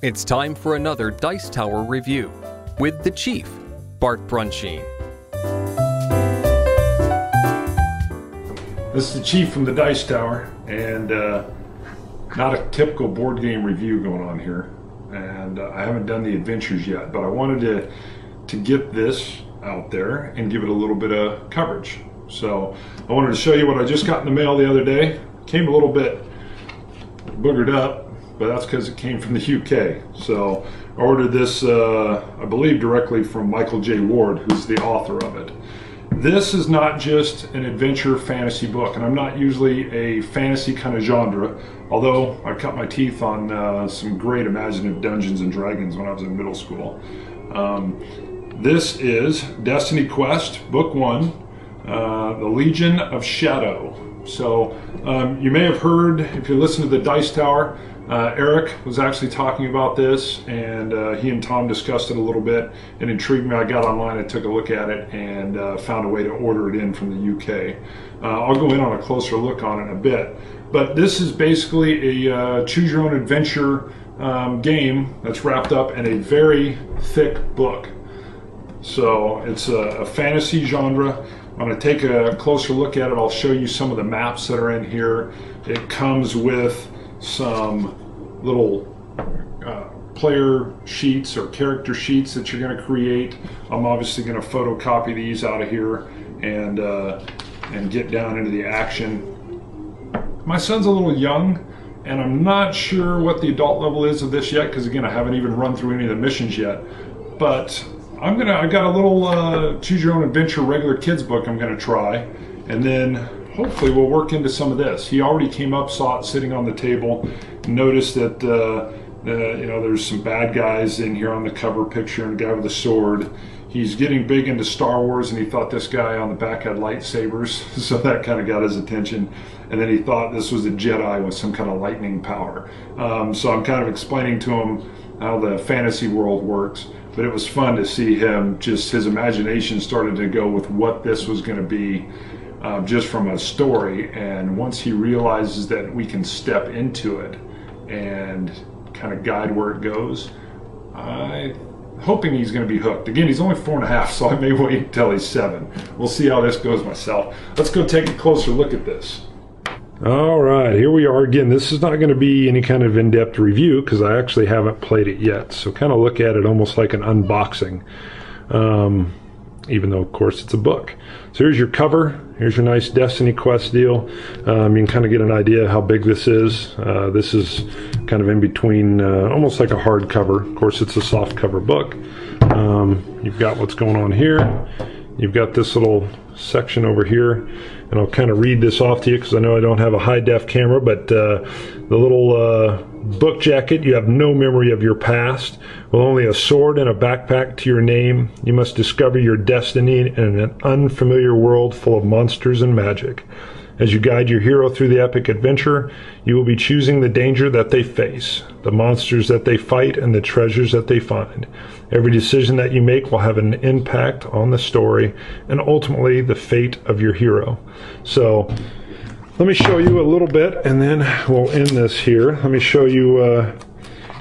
It's time for another Dice Tower review with the Chief, Bart Brunsheen. This is the Chief from the Dice Tower, and not a typical board game review going on here. And I haven't done the adventures yet, but I wanted to get this out there and give it a little bit of coverage. So I wanted to show you what I just got in the mail the other day. Came a little bit boogered up, but that's because it came from the UK. So I ordered this, I believe, directly from Michael J. Ward, who's the author of it. This is not just an adventure fantasy book, and I'm not usually a fantasy kind of genre, although I cut my teeth on some great imaginative Dungeons and Dragons when I was in middle school. This is Destiny Quest, Book 1, The Legion of Shadow. So you may have heard, if you listen to the Dice Tower, Eric was actually talking about this, and he and Tom discussed it a little bit. It intrigued me. I got online and took a look at it and found a way to order it in from the UK. I'll go in on a closer look on it in a bit. But this is basically a choose your own adventure game that's wrapped up in a very thick book. So it's a fantasy genre. I'm going to take a closer look at it. I'll show you some of the maps that are in here. It comes with some little player sheets or character sheets that you're going to create. I'm obviously going to photocopy these out of here and get down into the action. My son's a little young, and I'm not sure what the adult level is of this yet, because again, I haven't even run through any of the missions yet. But I got a little choose your own adventure regular kids book I'm going to try, and then hopefully we'll work into some of this. He already came up, saw it sitting on the table, noticed that you know, there's some bad guys in here on the cover picture and a guy with a sword. He's getting big into Star Wars, and he thought this guy on the back had lightsabers, so that kind of got his attention. And then he thought this was a Jedi with some kind of lightning power. So I'm kind of explaining to him how the fantasy world works. But it was fun to see him, just his imagination started to go with what this was going to be, just from a story. And once he realizes that we can step into it and kind of guide where it goes, I'm hoping he's going to be hooked. Again, he's only 4.5, so I may wait until he's 7. We'll see how this goes myself. Let's go take a closer look at this. All right, here we are again. This is not going to be any kind of in-depth review because I actually haven't played it yet. So kind of look at it almost like an unboxing, even though, of course, it's a book. So here's your cover. Here's your nice Destiny Quest deal. You can kind of get an idea how big this is. This is kind of in between, almost like a hardcover. Of course, it's a soft cover book. You've got what's going on here. You've got this little section over here, and I'll kind of read this off to you because I know I don't have a high-def camera, but the little book jacket, you have no memory of your past, with only a sword and a backpack to your name. You must discover your destiny in an unfamiliar world full of monsters and magic. As you guide your hero through the epic adventure, you will be choosing the danger that they face, the monsters that they fight, and the treasures that they find. Every decision that you make will have an impact on the story and ultimately the fate of your hero. So let me show you a little bit and then we'll end this here. Let me show you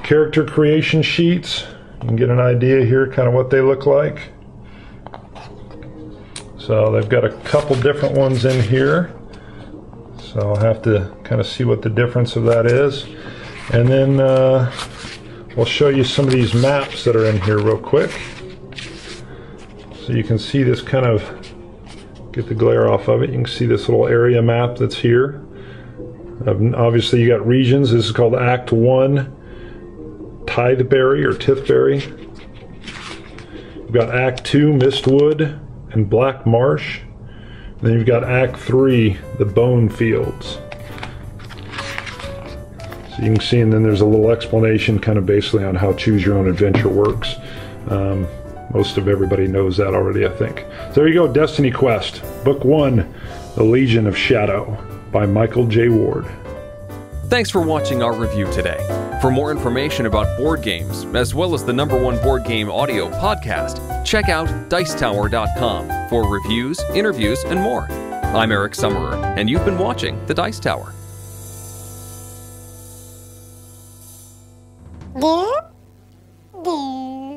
character creation sheets. You can get an idea here kind of what they look like. So they've got a couple different ones in here. So I'll have to kind of see what the difference of that is. And then we'll show you some of these maps that are in here real quick. So you can see this kind of, get the glare off of it, you can see this little area map that's here. Obviously you got regions. This is called Act 1, Titheberry or Tithberry. You've got Act 2, Mistwood and Black Marsh. Then you've got Act 3, the Bone Fields. So you can see, and then there's a little explanation kind of basically on how Choose Your Own Adventure works. Most of everybody knows that already, I think. So there you go, Destiny Quest, Book 1, The Legion of Shadow by Michael J. Ward. Thanks for watching our review today. For more information about board games, as well as the #1 board game audio podcast, check out Dicetower.com for reviews, interviews, and more. I'm Eric Summerer, and you've been watching The Dice Tower. Do, do.